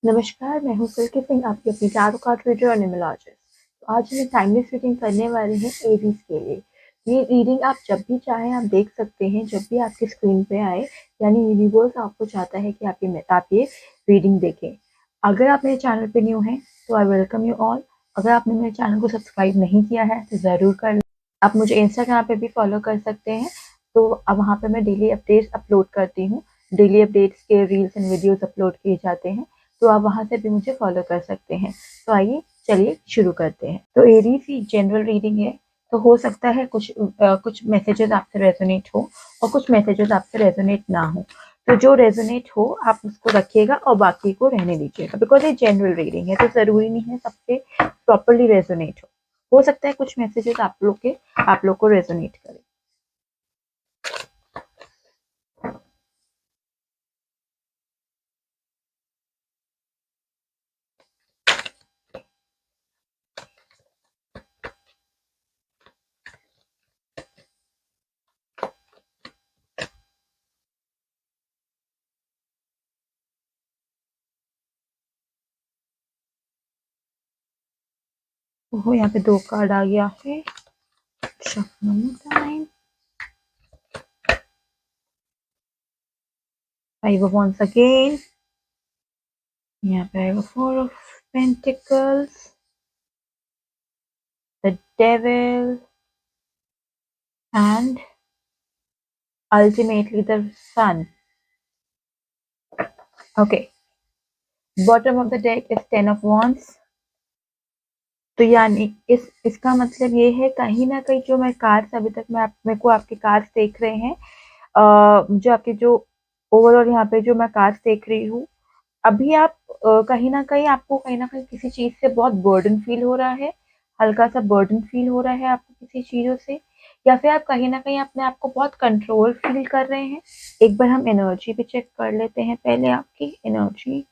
नमस्कार, मैं हूँ सिल्की सिंह, आपकी अपनी टैरो कार्ड रीडर और न्यूमरोलॉजिस्ट। तो आज हम टाइमलेस रीडिंग करने वाले हैं एरीज के लिए। ये रीडिंग आप जब भी चाहें आप देख सकते हैं, जब भी आपकी स्क्रीन पे आए, यानी यूनिवर्स आपको चाहता है कि आप ये रीडिंग देखें। अगर आप मेरे चैनल पे न्यू हैं तो आई वेलकम यू ऑल। अगर आपने मेरे चैनल को सब्सक्राइब नहीं किया है तो ज़रूर कर लें। आप मुझे इंस्टाग्राम पे भी फॉलो कर सकते हैं। तो अब वहाँ पे मैं डेली अपडेट्स अपलोड करती हूँ। डेली अपडेट्स के रील्स एंड वीडियोस अपलोड किए जाते हैं, तो आप वहाँ से भी मुझे फॉलो कर सकते हैं। तो आइए चलिए शुरू करते हैं। तो एरीज ही जनरल रीडिंग है, तो हो सकता है कुछ मैसेजेस आपसे रेजोनेट हो और कुछ मैसेजेस आपसे रेजोनेट ना हो। तो जो रेजोनेट हो आप उसको रखिएगा और बाकी को रहने दीजिएगा, बिकॉज ये जनरल रीडिंग है तो ज़रूरी नहीं है सबसे प्रॉपरली रेजोनेट हो सकता है कुछ मैसेजेस आप लोग को रेजोनेट करें। ओहो, यहाँ पे 2 कार्ड आ गया है। Time 5 of Wands again. यहाँ पे आएगा 4 of Pentacles, the Devil and ultimately the Sun. Okay, bottom of the deck is 10 of Wands। तो यानी इसका मतलब ये है कहीं ना कहीं जो मैं कार्ड्स अभी तक मेरे को आपके कार्ड्स देख रहे हैं, जो आपके जो ओवरऑल यहाँ पे जो मैं कार्ड्स देख रही हूँ, अभी आप कहीं ना कहीं आपको कहीं ना कहीं किसी चीज से बहुत बर्डन फील हो रहा है। हल्का सा बर्डन फील हो रहा है आपको किसी चीजों से, या फिर आप कहीं ना कहीं अपने आप को बहुत कंट्रोल फील कर रहे हैं। एक बार हम एनर्जी भी चेक कर लेते हैं, पहले आपकी energy.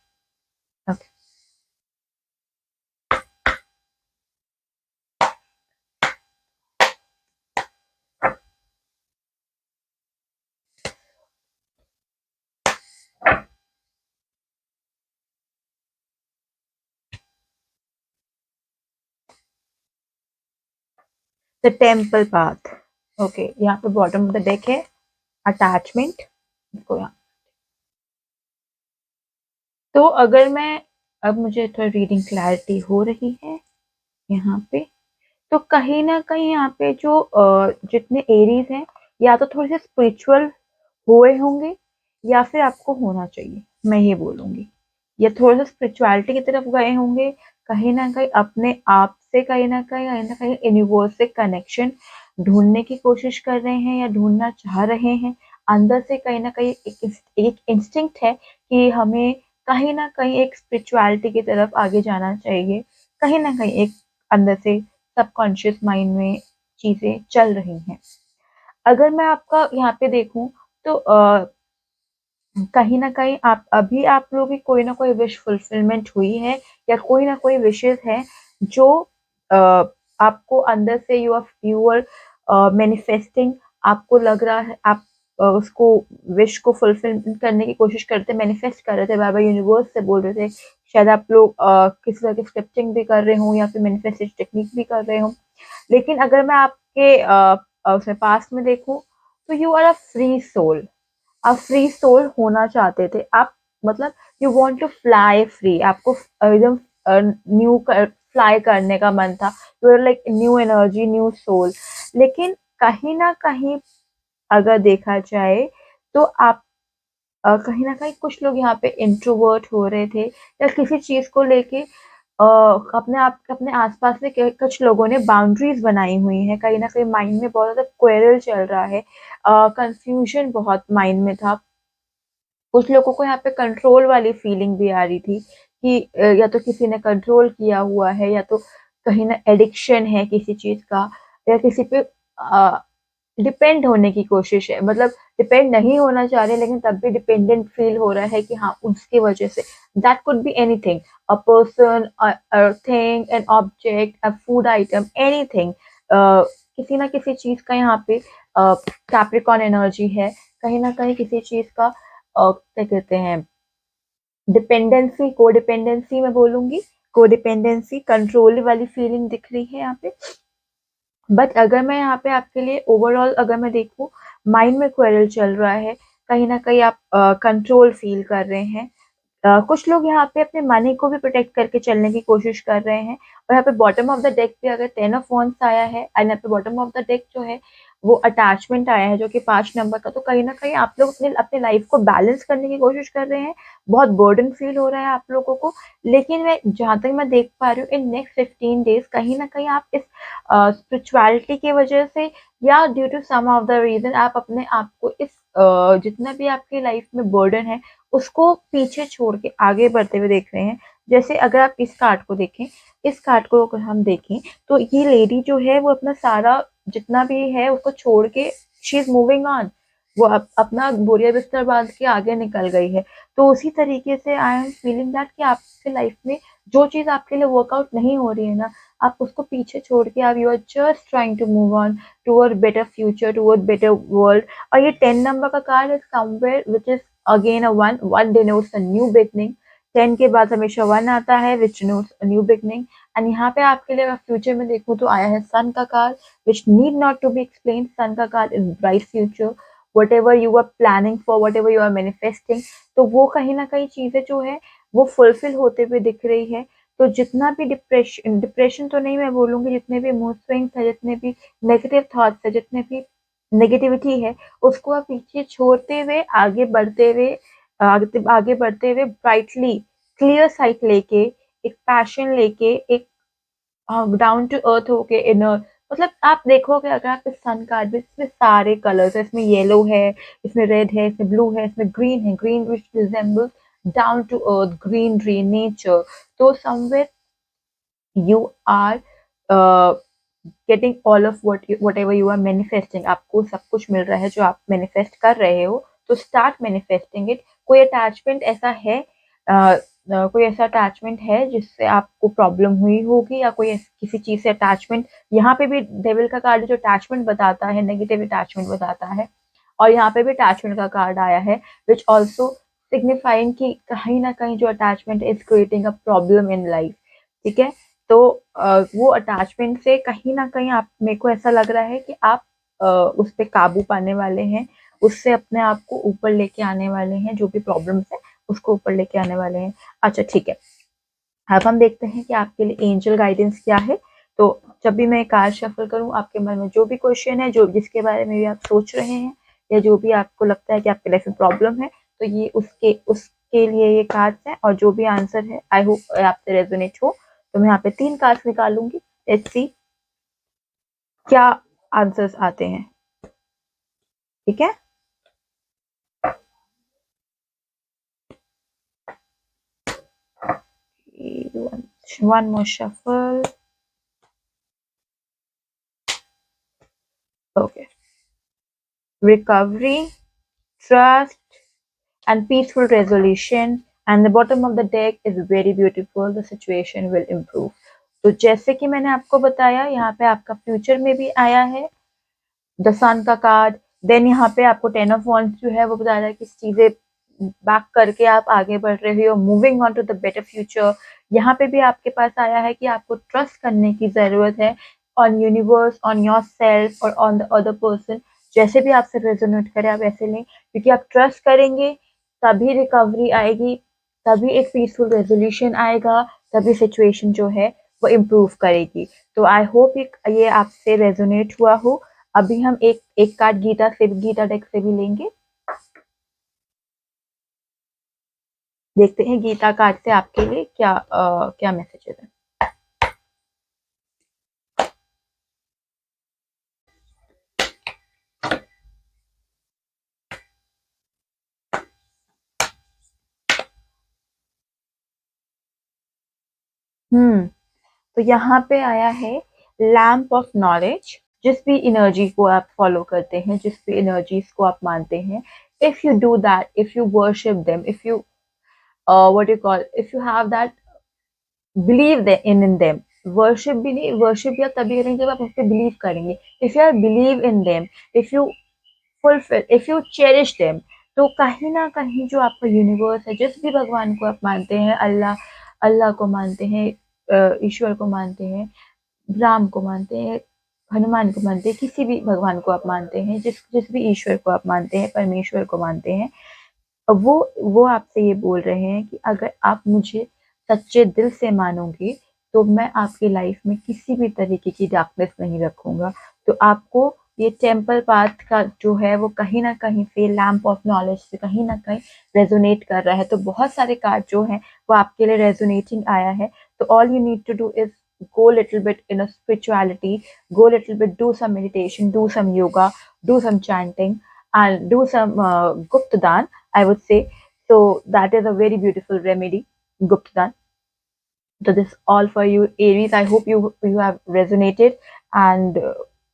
The temple path. Okay, यहाँ पे बॉटम ऑफ द डेक है अटैचमेंट। इसको यहाँ, तो अगर मैं अब मुझे थोड़ा रीडिंग क्लैरिटी हो रही है यहाँ पे, तो कहीं ना कहीं यहाँ पे जो जितने एरीज हैं, या तो थोड़े से स्पिरिचुअल हुए होंगे या फिर आपको होना चाहिए, मैं ये बोलूंगी। या थोड़ा सा स्पिरिचुअलिटी की तरफ गए होंगे, कहीं ना कहीं अपने आप से कहीं ना कहीं यूनिवर्स से कनेक्शन ढूंढने की कोशिश कर रहे हैं या ढूंढना चाह रहे हैं। अंदर से कहीं ना कहीं एक इंस्टिंक्ट है कि हमें कहीं ना कहीं एक स्पिरिचुअलिटी की तरफ आगे जाना चाहिए। कहीं ना कहीं एक अंदर से सबकॉन्शियस माइंड में चीजें चल रही हैं। अगर मैं आपका यहाँ पे देखूं तो कहीं न कहीं आप लोगों की कोई ना कोई विश फुलफिलमेंट हुई है, या कोई ना कोई विशेज़ है जो अ, आपको अंदर से यू आर मैनिफेस्टिंग। आपको लग रहा है आप उसको विश को फुलफिल करने की कोशिश करते, मैनिफेस्ट कर रहे थे, बार-बार यूनिवर्स से बोल रहे थे। शायद आप लोग किसी तरह की स्क्रिप्टिंग भी कर रहे हों या फिर मैनिफेस्टेशन टेक्निक भी कर रहे हों। लेकिन अगर मैं आपके उसमें पास्ट में देखूँ, तो you are a free soul. आप फ्री सोल होना चाहते थे, आप मतलब you want to fly free. आपको एकदम न्यू फ्लाई करने का मन था। You are like new energy, new soul. लेकिन कहीं ना कहीं अगर देखा जाए तो आप कहीं ना कहीं कुछ लोग यहाँ पे इंट्रोवर्ट हो रहे थे, या किसी चीज को लेके अपने आसपास में कुछ लोगों ने बाउंड्रीज बनाई हुई हैं। कहीं ना कहीं माइंड में बहुत ज्यादा क्वेरल चल रहा है, कंफ्यूजन बहुत माइंड में था। कुछ लोगों को यहाँ पे कंट्रोल वाली फीलिंग भी आ रही थी कि या तो किसी ने कंट्रोल किया हुआ है, या तो कहीं ना एडिक्शन है किसी चीज का, या किसी पे डिपेंड होने की कोशिश है। मतलब डिपेंड नहीं होना चाह रहे, लेकिन तब भी डिपेंडेंट फील हो रहा है कि हाँ उसकी वजह से। That could be anything, a person, a thing, an object, a food item, anything. किसी ना किसी चीज का यहाँ पे कैप्रिकॉन एनर्जी है। कहीं ना कहीं किसी चीज का क्या कहते हैं, डिपेंडेंसी, कोडिपेंडेंसी मैं बोलूंगी, कोडिपेंडेंसी, कंट्रोल वाली फीलिंग दिख रही है यहाँ पे। बट अगर मैं यहाँ पे आपके लिए ओवरऑल अगर मैं देखूँ, माइंड में क्वेरल चल रहा है, कहीं ना कहीं आप कंट्रोल फील कर रहे हैं। कुछ लोग यहाँ पे अपने मनी को भी प्रोटेक्ट करके चलने की कोशिश कर रहे हैं। और यहाँ पे बॉटम ऑफ द डेक पे अगर 10 ऑफ वॉन्ड्स आया है एंड यहाँ पे बॉटम ऑफ द डेक जो है वो अटैचमेंट आया है जो कि 5 नंबर का, तो कहीं ना कहीं आप लोग अपने अपने लाइफ को बैलेंस करने की कोशिश कर रहे हैं। बहुत बर्डन फील हो रहा है आप लोगों को। लेकिन मैं जहां तक मैं देख पा रही हूँ, इन नेक्स्ट 15 डेज कहीं ना कहीं आप इस स्पिरिचुअलिटी की वजह से या due to some of the reason आप अपने आप को इस जितना भी आपकी लाइफ में बर्डन है उसको पीछे छोड़ के आगे बढ़ते हुए देख रहे हैं। जैसे अगर आप इस कार्ड को देखें, इस कार्ड को अगर हम देखें तो ये लेडी जो है वो अपना सारा जितना भी है उसको छोड़ के शी इज मूविंग ऑन। वो अपना बोरिया बिस्तर बांध के आगे निकल गई है। तो उसी तरीके से आई एम फीलिंग दैट कि आपके लाइफ में जो चीज आपके लिए वर्कआउट नहीं हो रही है ना, आप उसको पीछे छोड़ के आप you are just trying to move on toward better future, toward better world. और ये 10 नंबर का card is somewhere which is again a one, one denotes a new beginning. 10 के बाद हमेशा वन आता है which denotes a new beginning. And यहाँ पे आपके लिए अगर फ्यूचर में देखूँ तो आया है सन का card which need not to be explain. Sun का card is bright future, whatever you are planning for, whatever you are manifesting, तो वो कहीं ना कहीं चीजें जो है वो फुलफिल होते हुए दिख रही है। तो जितना भी डिप्रेशन, डिप्रेशन तो नहीं मैं बोलूंगी, जितने भी मूड स्विंग्स है, जितने भी नेगेटिव थॉट्स है, जितने भी नेगेटिविटी है, उसको आप पीछे छोड़ते हुए आगे बढ़ते हुए आगे बढ़ते हुए ब्राइटली क्लियर साइट लेके, एक पैशन लेके, एक डाउन टू अर्थ होके इनर, मतलब आप देखोगे अगर आप इस सन कार्ड में, इसमें सारे कलर्स है, इसमें येलो है, इसमें रेड है, इसमें ब्लू है, इसमें ग्रीन है, green which resembles down to earth, greenery, nature. तो somewhere you are getting all of whatever you are manifesting, आपको सब कुछ मिल रहा है जो आप मैनिफेस्ट कर रहे हो। तो स्टार्ट मैनिफेस्टिंग इट। कोई अटैचमेंट ऐसा है, कोई ऐसा अटैचमेंट है जिससे आपको प्रॉब्लम हुई होगी, या कोई किसी चीज से अटैचमेंट, यहाँ पे भी डेविल का कार्ड जो अटैचमेंट बताता है नेगेटिव अटैचमेंट बताता है, और यहाँ पे भी अटैचमेंट का कार्ड आया है विच ऑल्सो सिग्निफाइंग कि कहीं ना कहीं जो attachment is creating a problem in life. ठीक है, तो वो अटैचमेंट से कहीं ना कहीं आप, मेरे को ऐसा लग रहा है कि आप उस पर काबू पाने वाले हैं, उससे अपने आप को ऊपर लेके आने वाले हैं, जो भी प्रॉब्लम्स है उसको ऊपर लेके आने वाले हैं। अच्छा ठीक है, अब हम देखते हैं कि आपके लिए एंजल गाइडेंस क्या है। तो जब भी मैं कार्ड शफल करूं, आपके मन में जो भी क्वेश्चन है, जो जिसके बारे में भी आप सोच रहे हैं, या जो भी आपको लगता है कि आपके लाइफ में प्रॉब्लम है, तो ये उसके लिए ये कार्ड्स हैं, और जो भी आंसर है आई होप आपसे रेजोनेट हो। तो मैं यहाँ पे 3 कार्ड्स निकालूंगी, लेट्स सी क्या आंसर्स आते हैं। ठीक है, one more shuffle. Okay, recovery, trust and peaceful resolution, and the bottom of the deck is very beautiful, the situation will improve। तो जैसे कि मैंने आपको बताया, यहाँ पे आपका फ्यूचर में भी आया है द सन का कार्ड। देन यहाँ पे आपको 10 ऑफ वॉन्ड्स जो है वो बता रहा है कि चीजें बैक करके आप आगे बढ़ रहे हो, moving on to the better future. यहाँ पे भी आपके पास आया है कि आपको ट्रस्ट करने की जरूरत है on universe, on your self और ऑन द अदर पर्सन। जैसे भी आपसे रेजोनेट करे आप ऐसे लें, क्योंकि आप ट्रस्ट करेंगे तभी रिकवरी आएगी, तभी एक पीसफुल रेजोल्यूशन आएगा, तभी सिचुएशन जो है वो इम्प्रूव करेगी। तो आई होप ये आपसे रेजोनेट हुआ हो। अभी हम एक एक कार्ड गीता से, गीता डेक से भी लेंगे, देखते हैं गीता कार्ड से आपके लिए क्या मैसेजेस है। तो यहाँ पे आया है लैम्प ऑफ नॉलेज। जिस भी एनर्जी को आप फॉलो करते हैं, जिस भी एनर्जीज को आप मानते हैं, if you do that, if you worship them, if you what you call, if you have that believe in them, worship भी नहीं, वर्शिप या तभी करेंगे जब आप उस पर बिलीव करेंगे। If you are believe in them, if you fulfill, if you cherish them, तो कहीं न कहीं जो आपका यूनिवर्स है, जिस भी भगवान को आप मानते हैं, अल्लाह अल्लाह को मानते हैं, ईश्वर को मानते हैं, राम को मानते हैं, हनुमान को मानते हैं, किसी भी भगवान को आप मानते हैं, जिस जिस भी ईश्वर को आप मानते हैं, परमेश्वर को मानते हैं, वो आपसे ये बोल रहे हैं कि अगर आप मुझे सच्चे दिल से मानोगे, तो मैं आपकी लाइफ में किसी भी तरीके की डार्कनेस नहीं रखूँगा। तो आपको ये टेम्पल पाथ का जो है वो कहीं न कहीं से लैंप ऑफ नॉलेज से कहीं न कहीं रेज़ोनेट कर रहा है। तो बहुत सारे कार्ड जो हैं वो आपके लिए रेज़ोनेटिंग आया है। तो all you need to do is go little bit in a spirituality, go little bit, do some meditation, do some yoga, do some chanting, and do some guptadan, I would say. So that is a very beautiful remedy, guptadan. So this is all for you, Aries. I hope you have resonated, and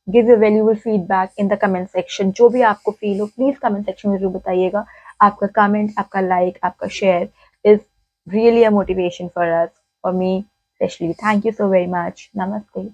give your valuable feedback in the comment section. जो भी आपको feel हो, please comment section में जरूर बताइएगा. आपका comment, आपका like, आपका share is really a motivation for us, for me especially. Thank you so very much. Namaste.